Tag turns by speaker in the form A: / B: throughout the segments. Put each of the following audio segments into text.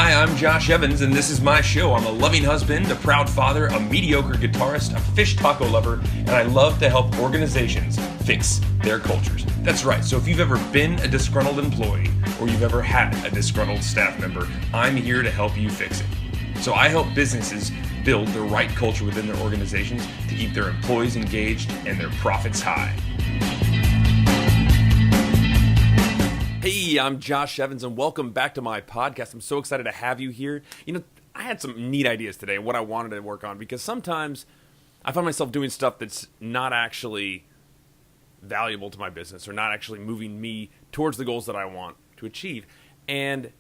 A: Hi, I'm Josh Evans, and this is my show. I'm a loving husband, a proud father, a mediocre guitarist, a fish taco lover, and I love to help organizations fix their cultures. That's right. So if you've ever been a disgruntled employee or you've ever had a disgruntled staff member, I'm here to help you fix it. So I help businesses build the right culture within their organizations to keep their employees engaged and their profits high. Hey, I'm Josh Evans, and welcome back to my podcast. I'm so excited to have you here. You know, I had some neat ideas today and what I wanted to work on, because sometimes I find myself doing stuff that's not actually valuable to my business or not actually moving me towards the goals that I want to achieve. And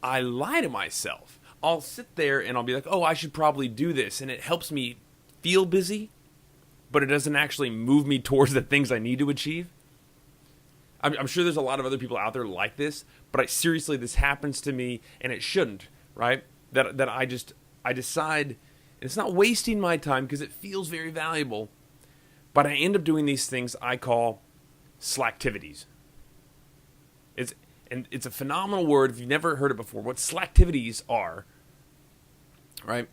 A: I lie to myself. I'll sit there and I'll be like, oh, I should probably do this. And it helps me feel busy, but it doesn't actually move me towards the things I need to achieve. I'm sure there's a lot of other people out there like this, but seriously, this happens to me, and it shouldn't, right? That I decide, and it's not wasting my time because it feels very valuable, but I end up doing these things I call slacktivities. It's a phenomenal word if you've never heard it before. What slacktivities are, right,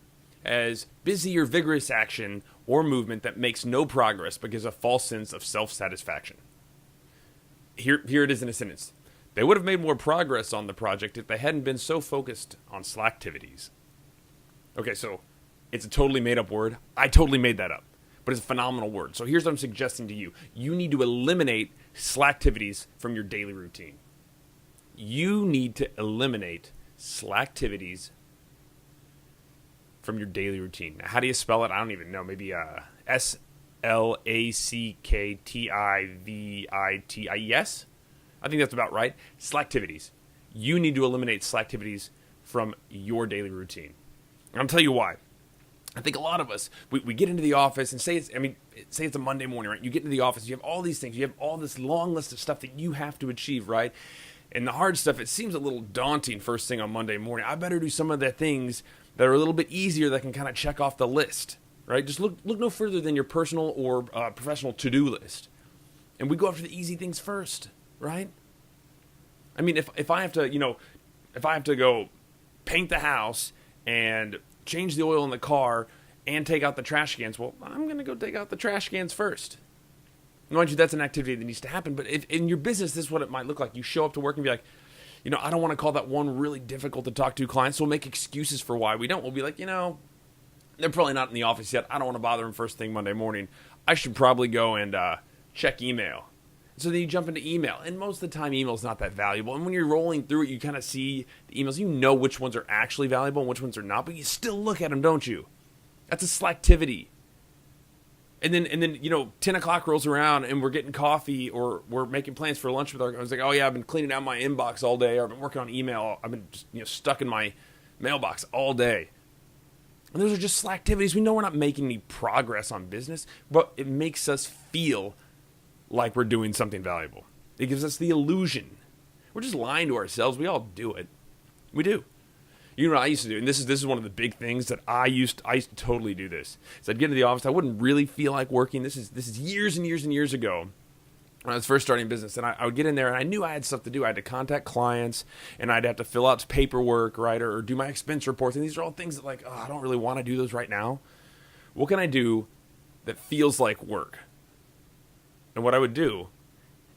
A: as busy or vigorous action or movement that makes no progress but gives a false sense of self-satisfaction. Here it is in a sentence. They would have made more progress on the project if they hadn't been so focused on slacktivities. Okay, so it's a totally made-up word. I totally made that up, but it's a phenomenal word. So here's what I'm suggesting to you. You need to eliminate slacktivities from your daily routine. You need to eliminate slacktivities from your daily routine. Now, how do you spell it? I don't even know. Maybe slacktivities. I think that's about right. Slacktivities. You need to eliminate slacktivities from your daily routine. And I'll tell you why. I think a lot of us, we get into the office and say it's a Monday morning, right? You get into the office, you have all these things, you have all this long list of stuff that you have to achieve, right? And the hard stuff, it seems a little daunting first thing on Monday morning. I better do some of the things that are a little bit easier that can kind of check off the list. Right? Just look no further than your personal or professional to-do list. And we go after the easy things first, right? I mean, if I have to, if I have to go paint the house and change the oil in the car and take out the trash cans, well, I'm going to go take out the trash cans first. Mind you, that's an activity that needs to happen. But if in your business, this is what it might look like. You show up to work and be like, I don't want to call that one really difficult to talk to client, so we'll make excuses for why we don't. We'll be like, they're probably not in the office yet. I don't want to bother them first thing Monday morning. I should probably go and check email. So then you jump into email. And most of the time, email is not that valuable. And when you're rolling through it, you kind of see the emails. You know which ones are actually valuable and which ones are not. But you still look at them, don't you? That's a slacktivity. And then 10 o'clock rolls around and we're getting coffee or we're making plans for lunch with I was like, oh, yeah, I've been cleaning out my inbox all day. Or I've been working on email. I've been just, stuck in my mailbox all day. And those are just slacktivities. We know we're not making any progress on business, but it makes us feel like we're doing something valuable. It gives us the illusion. We're just lying to ourselves. We all do it. We do. You know what I used to do, and this is one of the big things that I used to totally do this. So I'd get into the office. I wouldn't really feel like working. This is years and years and years ago. When I was first starting business, and I would get in there, and I knew I had stuff to do. I had to contact clients, and I'd have to fill out paperwork, right, or do my expense reports. And these are all things that, I don't really want to do those right now. What can I do that feels like work? And what I would do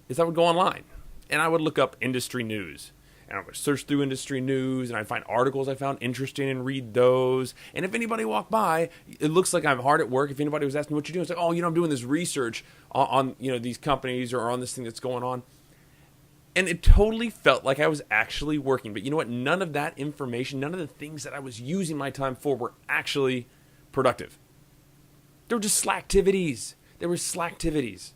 A: is I would go online, and I would look up industry news. And I would search through industry news, and I'd find articles I found interesting and read those. And if anybody walked by, it looks like I'm hard at work. If anybody was asking me what you're doing, it's like, oh, I'm doing this research on these companies or on this thing that's going on. And it totally felt like I was actually working. But you know what? None of that information, none of the things that I was using my time for were actually productive. They were just slacktivities. They were slacktivities.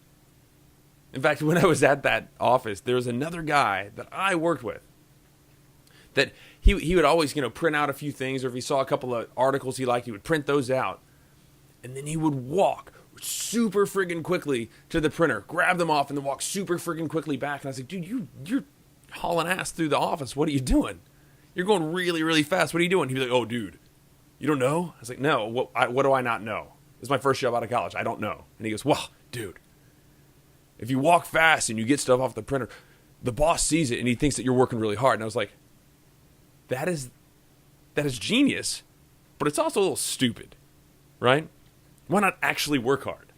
A: In fact, when I was at that office, there was another guy that I worked with that he would always, print out a few things, or if he saw a couple of articles he liked, he would print those out. And then he would walk super friggin' quickly to the printer, grab them off, and then walk super friggin' quickly back. And I was like, dude, you're hauling ass through the office. What are you doing? You're going really, really fast. What are you doing? He was like, oh, dude, you don't know? I was like, no, what do I not know? This is my first job out of college. I don't know. And he goes, well, dude, if you walk fast and you get stuff off the printer, the boss sees it and he thinks that you're working really hard. And I was like, that is genius, but it's also a little stupid, right? Why not actually work hard?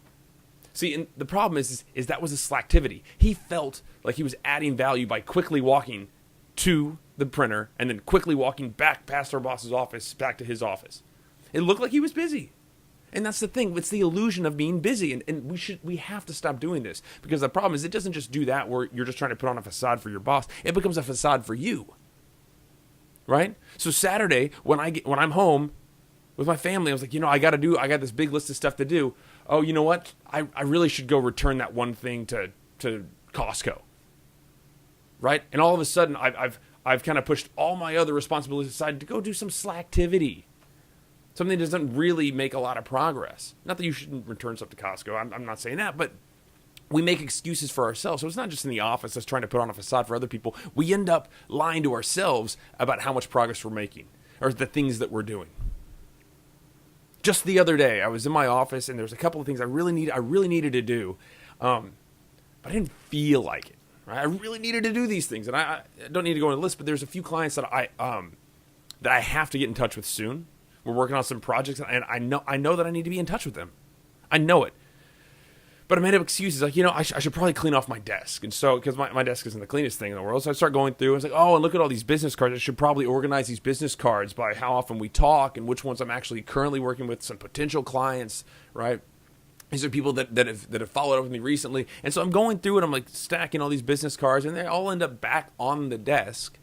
A: See, and the problem is that was a slacktivity. He felt like he was adding value by quickly walking to the printer and then quickly walking back past our boss's office, back to his office. It looked like he was busy. And that's the thing. It's the illusion of being busy. And we have to stop doing this. Because the problem is it doesn't just do that where you're just trying to put on a facade for your boss. It becomes a facade for you. Right? So Saturday, when I'm home with my family, I was like, I got this big list of stuff to do. Oh, you know what? I really should go return that one thing to Costco. Right? And all of a sudden, I've kind of pushed all my other responsibilities aside to go do some slacktivity. Something that doesn't really make a lot of progress. Not that you shouldn't return stuff to Costco. I'm not saying that, but we make excuses for ourselves. So it's not just in the office us trying to put on a facade for other people. We end up lying to ourselves about how much progress we're making or the things that we're doing. Just the other day, I was in my office and there's a couple of things I really needed to do, but I didn't feel like it. Right? I really needed to do these things, and I don't need to go on a list. But there's a few clients that I have to get in touch with soon. We're working on some projects, and I know that I need to be in touch with them. I know it. But I made up excuses like, I should probably clean off my desk. And so, because my desk isn't the cleanest thing in the world. So I start going through, I was like, and look at all these business cards. I should probably organize these business cards by how often we talk and which ones I'm actually currently working with, some potential clients, right? These are people that have followed up with me recently. And so I'm going through and I'm like stacking all these business cards, and they all end up back on the desk.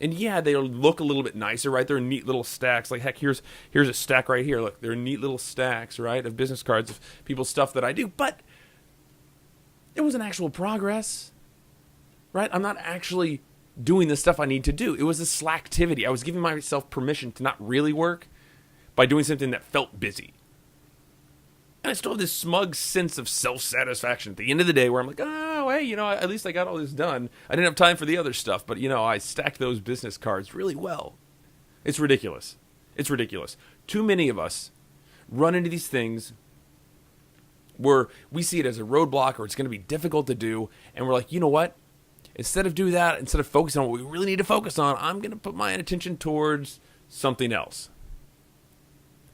A: And yeah, they'll look a little bit nicer, right? They're neat little stacks. Like, heck, here's a stack right here. Look, they're neat little stacks, right, of business cards of people's stuff that I do. But it wasn't actual progress, right? I'm not actually doing the stuff I need to do. It was a slacktivity. I was giving myself permission to not really work by doing something that felt busy. And I still have this smug sense of self-satisfaction at the end of the day where I'm like, oh, hey, at least I got all this done. I didn't have time for the other stuff, but, I stacked those business cards really well. It's ridiculous. It's ridiculous. Too many of us run into these things where we see it as a roadblock or it's going to be difficult to do, and we're like, you know what? Instead of focusing on what we really need to focus on, I'm going to put my attention towards something else.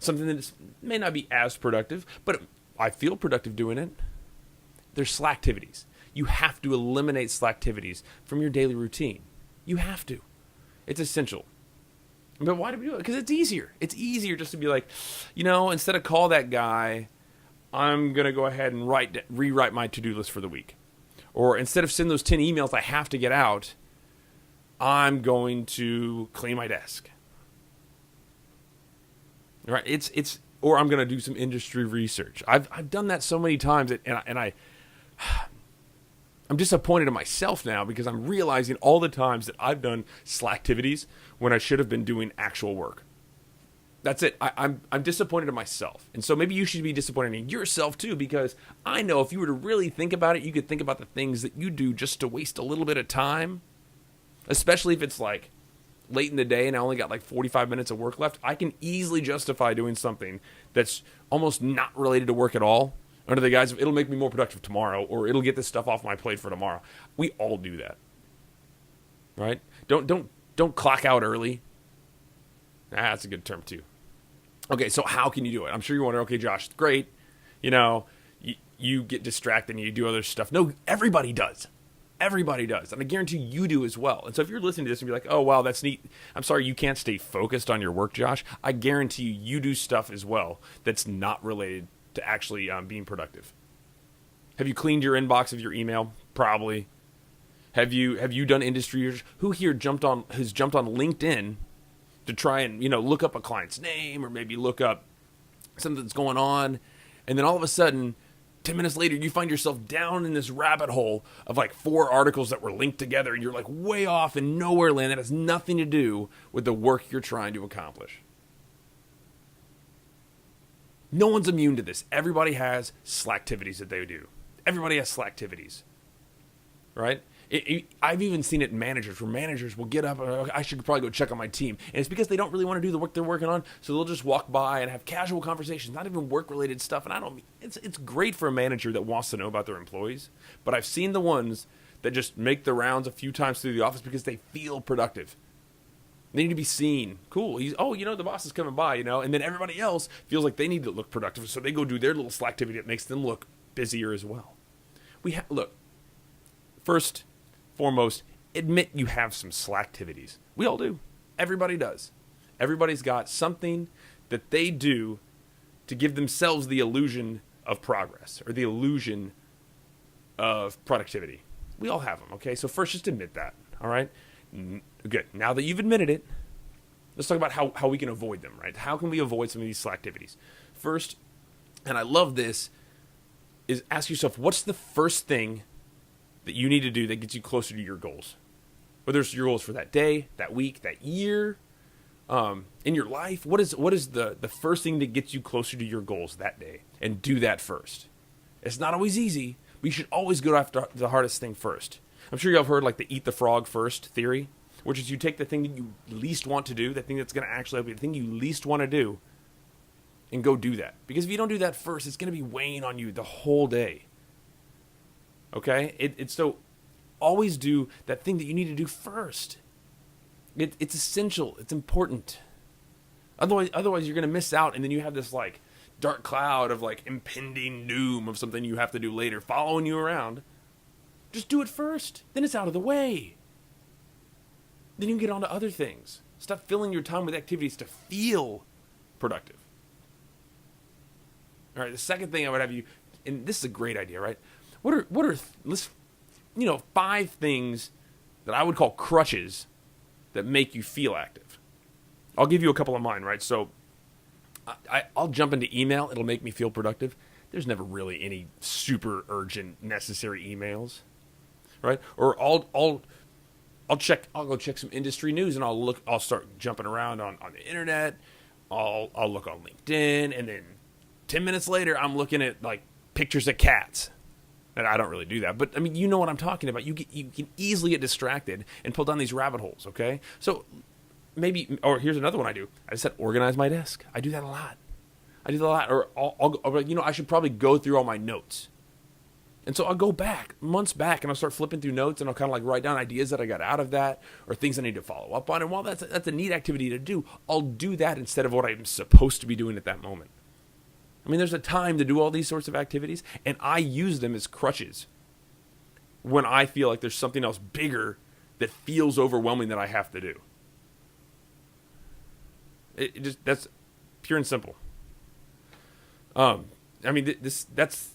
A: Something that may not be as productive, but I feel productive doing it. There's slacktivities. You have to eliminate slacktivities from your daily routine. You have to. It's essential. But why do we do it? Because it's easier. It's easier just to be like, instead of call that guy, I'm going to go ahead and rewrite my to-do list for the week. Or instead of sending those 10 emails I have to get out, I'm going to clean my desk. Right? Or I'm going to do some industry research. I've done that so many times, and I'm disappointed in myself now because I'm realizing all the times that I've done slacktivities when I should have been doing actual work. That's it. I'm disappointed in myself. And so maybe you should be disappointed in yourself too, because I know if you were to really think about it, you could think about the things that you do just to waste a little bit of time, especially if it's like late in the day and I only got like 45 minutes of work left. I can easily justify doing something that's almost not related to work at all under the guise of it'll make me more productive tomorrow, or it'll get this stuff off my plate for tomorrow. We all do that. Right? Don't clock out early. That's a good term too. Okay, so how can you do it? I'm sure you're wondering, okay, Josh, great. You get distracted and you do other stuff. No, everybody does. Everybody does. And I guarantee you do as well. And so if you're listening to this and be like, oh, wow, that's neat. I'm sorry you can't stay focused on your work, Josh. I guarantee you do stuff as well that's not related to actually being productive. Have you cleaned your inbox of your email? Probably. Have you done industry research? Who here has jumped on LinkedIn to try and look up a client's name or maybe look up something that's going on, and then all of a sudden 10 minutes later you find yourself down in this rabbit hole of like 4 articles that were linked together, and you're like way off in nowhere land that has nothing to do with the work you're trying to accomplish. No one's immune to this. Everybody has slacktivities that they do. Everybody has slacktivities, right? I've even seen it in managers where managers will get up and I should probably go check on my team. And it's because they don't really want to do the work they're working on. So they'll just walk by and have casual conversations, not even work related stuff. And it's great for a manager that wants to know about their employees. But I've seen the ones that just make the rounds a few times through the office because they feel productive. They need to be seen. Cool. The boss is coming by, and then everybody else feels like they need to look productive, so they go do their little slacktivity that makes them look busier as well. Look, first, foremost, admit you have some slacktivities. We all do. Everybody does. Everybody's got something that they do to give themselves the illusion of progress or the illusion of productivity. We all have them, okay? So first, just admit that, all right? Good. Now that you've admitted it, let's talk about how we can avoid them, right? How can we avoid some of these slacktivities? First, and I love this, is ask yourself, what's the first thing that you need to do that gets you closer to your goals? Whether it's your goals for that day, that week, that year, in your life, what is the first thing that gets you closer to your goals that day? And do that first. It's not always easy, but you should always go after the hardest thing first. I'm sure y'all have heard like the eat the frog first theory, which is you take the thing that you least want to do, the thing that's going to actually help you, the thing you least want to do, and go do that. Because if you don't do that first, it's going to be weighing on you the whole day. Okay? It's so always do that thing that you need to do first. It's essential. It's important. Otherwise you're going to miss out, and then you have this like dark cloud of like impending doom of something you have to do later following you around. Just do it first. Then it's out of the way. Then you can get on to other things. Stop filling your time with activities to feel productive. All right, the second thing I would have you, and this is a great idea, right? What are 5 things that I would call crutches that make you feel active? I'll give you a couple of mine, right? So I'll jump into email. It'll make me feel productive. There's never really any super urgent, necessary emails, right? Or I'll go check some industry news, and I'll start jumping around on the internet. I'll look on LinkedIn, and then 10 minutes later, I'm looking at like pictures of cats. And I don't really do that, but I mean, you know what I'm talking about. You can easily get distracted and pull down these rabbit holes. Okay, so maybe, or here's another one I do. I just said organize my desk. I do that a lot. Or I should probably go through all my notes. And so I'll go back, months back, and I'll start flipping through notes, and I'll kind of like write down ideas that I got out of that, or things I need to follow up on. And while that's a neat activity to do, I'll do that instead of what I'm supposed to be doing at that moment. I mean, there's a time to do all these sorts of activities, and I use them as crutches when I feel like there's something else bigger that feels overwhelming that I have to do. That's pure and simple. That's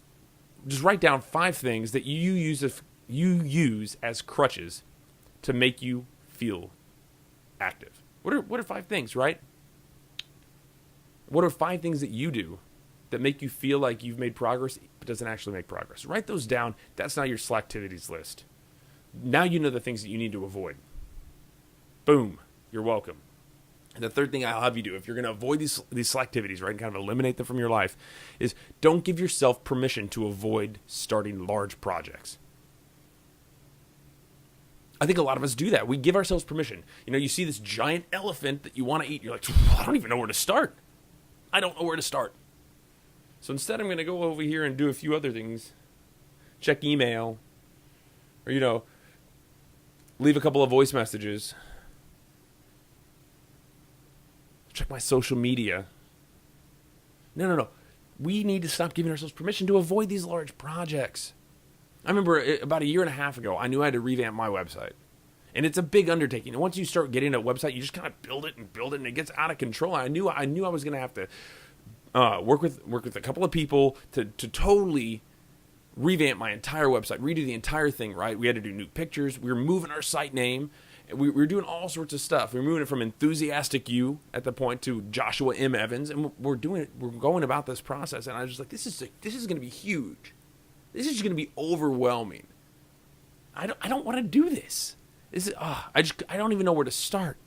A: just write down 5 things that you use as crutches to make you feel active. What are 5 things, right? What are 5 things that you do that make you feel like you've made progress but doesn't actually make progress? Write those down. That's not your slacktivities list. Now you know the things that you need to avoid. Boom. You're welcome. And the third thing I'll have you do, if you're going to avoid these slacktivities, right, and kind of eliminate them from your life, is don't give yourself permission to avoid starting large projects. I think a lot of us do that. We give ourselves permission. You see this giant elephant that you want to eat. You're like, I don't even know where to start. I don't know where to start. So instead, I'm going to go over here and do a few other things. Check email. Or, leave a couple of voice messages. Check my social media. No. We need to stop giving ourselves permission to avoid these large projects. I remember about a year and a half ago, I knew I had to revamp my website. And it's a big undertaking. And once you start getting a website, you just kind of build it, and it gets out of control. I knew I was going to have to work with a couple of people to totally revamp my entire website, redo the entire thing, right? We had to do new pictures. We were moving our site name. We were doing all sorts of stuff. We were moving it from Enthusiastic You at the point to Joshua M. Evans, and we're doing it. We're going about this process, and I was just like, this is going to be huge. This is going to be overwhelming. I don't want to do this. I don't even know where to start.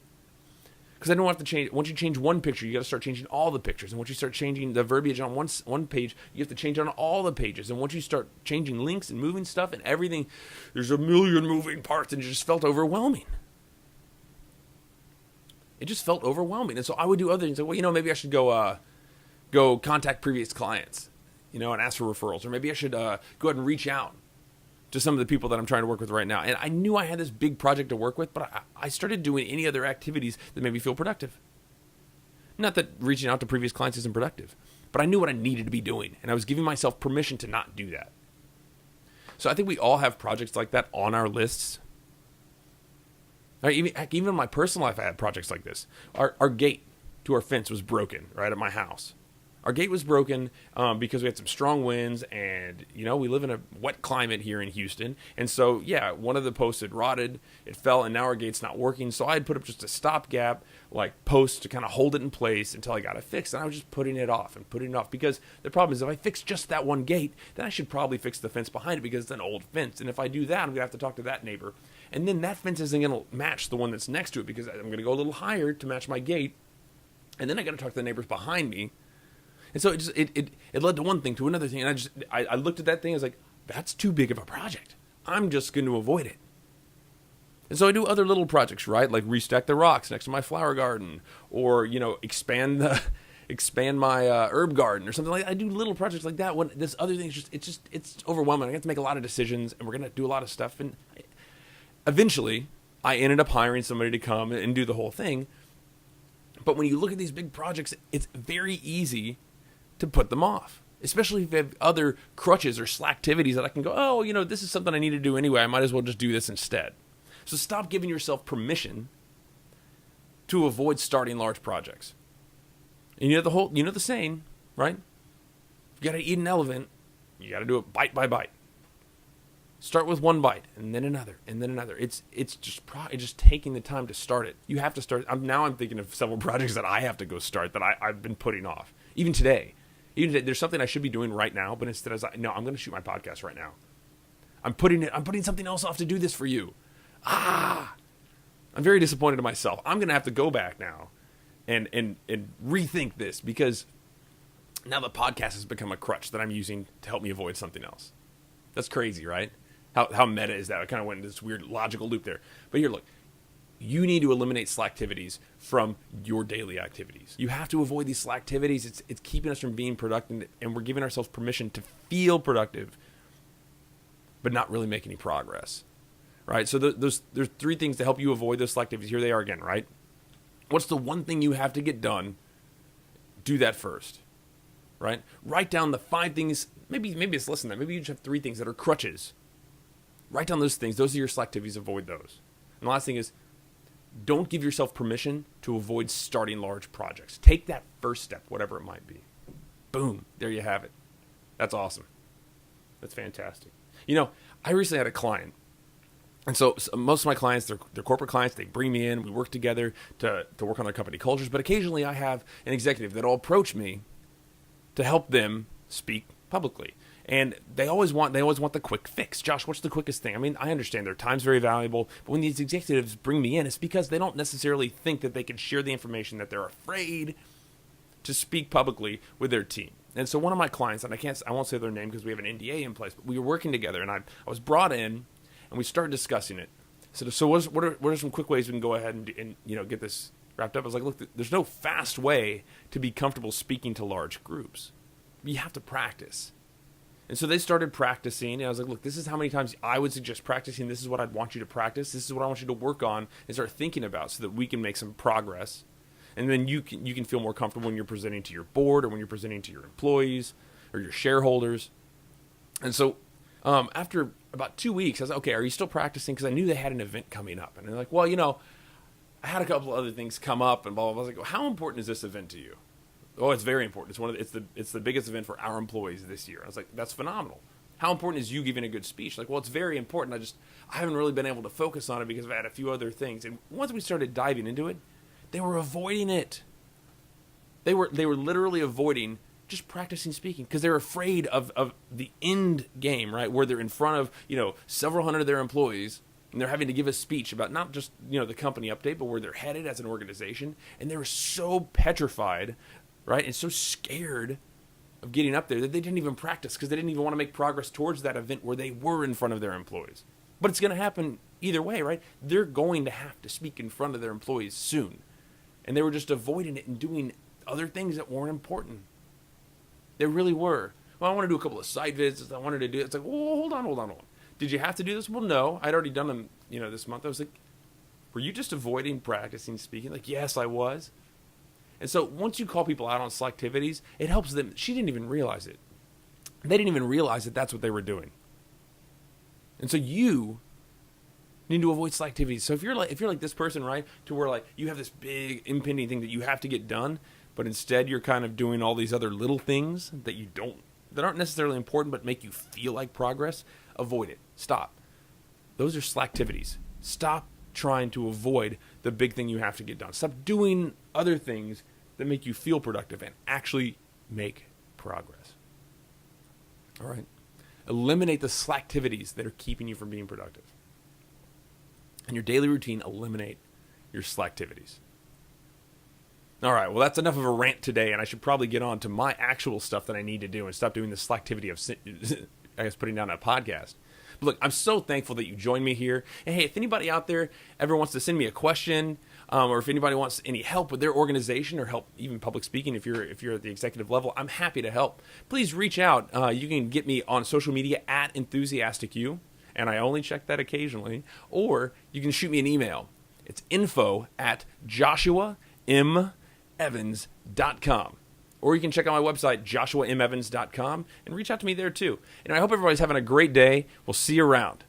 A: Because I don't have to change. Once you change one picture, you got to start changing all the pictures. And once you start changing the verbiage on one page, you have to change on all the pages. And once you start changing links and moving stuff and everything, there's a million moving parts, and it just felt overwhelming. It just felt overwhelming. And so I would do other things. Like, maybe I should go contact previous clients, and ask for referrals. Or maybe I should go ahead and reach out to some of the people that I'm trying to work with right now. And I knew I had this big project to work with, but I started doing any other activities that made me feel productive. Not that reaching out to previous clients isn't productive, but I knew what I needed to be doing, and I was giving myself permission to not do that. So I think we all have projects like that on our lists. Right, even in my personal life, I had projects like this. Our gate to our fence was broken, right, at my house. Our gate was broken because we had some strong winds, and, we live in a wet climate here in Houston. And so, one of the posts had rotted, it fell, and now our gate's not working. So I had put up just a stopgap, post to kind of hold it in place until I got it fixed. And I was just putting it off because the problem is if I fix just that one gate, then I should probably fix the fence behind it because it's an old fence. And if I do that, I'm going to have to talk to that neighbor. And then that fence isn't going to match the one that's next to it because I'm going to go a little higher to match my gate. And then I got to talk to the neighbors behind me. And so it led to one thing to another thing. And I looked at that thing. I was like, that's too big of a project. I'm just going to avoid it. And so I do other little projects, right? Like restack the rocks next to my flower garden, or, expand my herb garden or something like that. I do little projects like that when this other thing is it's overwhelming. I have to make a lot of decisions, and we're going to do a lot of stuff. And eventually I ended up hiring somebody to come and do the whole thing. But when you look at these big projects, it's very easy to put them off, especially if you have other crutches or slacktivities that I can go, this is something I need to do anyway. I might as well just do this instead. So stop giving yourself permission to avoid starting large projects. And the saying, right? You got to eat an elephant. You got to do it bite by bite. Start with one bite, and then another, and then another. It's just taking the time to start it. You have to start. I'm thinking of several projects that I have to go start that I've been putting off. Even today, there's something I should be doing right now, but instead I'm going to shoot my podcast right now. I'm putting something else off to do this for you. I'm very disappointed in myself. I'm going to have to go back now and rethink this because now the podcast has become a crutch that I'm using to help me avoid something else. That's crazy, right? How meta is that? I kind of went into this weird logical loop there. But here, look. You need to eliminate slacktivities from your daily activities. You have to avoid these slacktivities. It's keeping us from being productive, and we're giving ourselves permission to feel productive, but not really make any progress, right? So there's three things to help you avoid those slacktivities. Here they are again, right? What's the one thing you have to get done? Do that first, right? Write down the 5 things. Maybe it's less than that. Maybe you just have 3 things that are crutches. Write down those things. Those are your slacktivities. Avoid those. And the last thing is, don't give yourself permission to avoid starting large projects. Take that first step, whatever it might be. Boom. There you have it. That's awesome. That's fantastic. I recently had a client. And so most of my clients, they're corporate clients. They bring me in. We work together to work on their company cultures. But occasionally I have an executive that will approach me to help them speak publicly. And they always want the quick fix. Josh, what's the quickest thing? I mean, I understand their time's very valuable, but when these executives bring me in, it's because they don't necessarily think that they can share the information, that they're afraid to speak publicly with their team. And so one of my clients, and I won't say their name because we have an NDA in place, but we were working together, and I was brought in, and we started discussing it. So what are some quick ways we can go ahead and get this wrapped up? I was like, look, there's no fast way to be comfortable speaking to large groups. You have to practice. And so they started practicing, and I was like, look, this is how many times I would suggest practicing. This is what I'd want you to practice. This is what I want you to work on and start thinking about so that we can make some progress. And then you can feel more comfortable when you're presenting to your board or when you're presenting to your employees or your shareholders. And so after about 2 weeks, I was like, okay, are you still practicing? Because I knew they had an event coming up. And they're like, well, I had a couple of other things come up and blah, blah, blah. I was like, well, how important is this event to you? Oh, it's very important. It's the biggest event for our employees this year. I was like, that's phenomenal. How important is you giving a good speech? Like, well, it's very important. I haven't really been able to focus on it because I've had a few other things. And once we started diving into it, they were avoiding it. They were literally avoiding just practicing speaking because they're afraid of the end game, right? Where they're in front of, several hundred of their employees and they're having to give a speech about not just, the company update, but where they're headed as an organization. And they were so petrified, right, and so scared of getting up there that they didn't even practice because they didn't even want to make progress towards that event where they were in front of their employees. But it's going to happen either way, right? They're going to have to speak in front of their employees soon. And they were just avoiding it and doing other things that weren't important. They really were. Well, I want to do a couple of site visits. I wanted to do it. It's like, well, hold on. did you have to do this? Well, no. I'd already done them, this month. I was like, were you just avoiding practicing speaking? Like, yes, I was. And so once you call people out on slacktivities, it helps them. She didn't even realize it. They didn't even realize that that's what they were doing. And so you need to avoid slacktivities. So if you're like this person, right, to where like you have this big impending thing that you have to get done, but instead you're kind of doing all these other little things that aren't necessarily important but make you feel like progress, avoid it. Stop. Those are slacktivities. Stop trying to avoid the big thing you have to get done. Stop doing other things that make you feel productive and actually make progress. All right? Eliminate the slacktivities that are keeping you from being productive. In your daily routine, eliminate your slacktivities. All right, well, that's enough of a rant today, and I should probably get on to my actual stuff that I need to do and stop doing the slacktivity of, putting down a podcast. But look, I'm so thankful that you joined me here. And hey, if anybody out there ever wants to send me a question, or if anybody wants any help with their organization or help even public speaking, if you're at the executive level, I'm happy to help. Please reach out. You can get me on social media at EnthusiasticU, and I only check that occasionally. Or you can shoot me an email. It's info@joshuaMEvans.com. Or you can check out my website, joshuamevans.com, and reach out to me there too. And I hope everybody's having a great day. We'll see you around.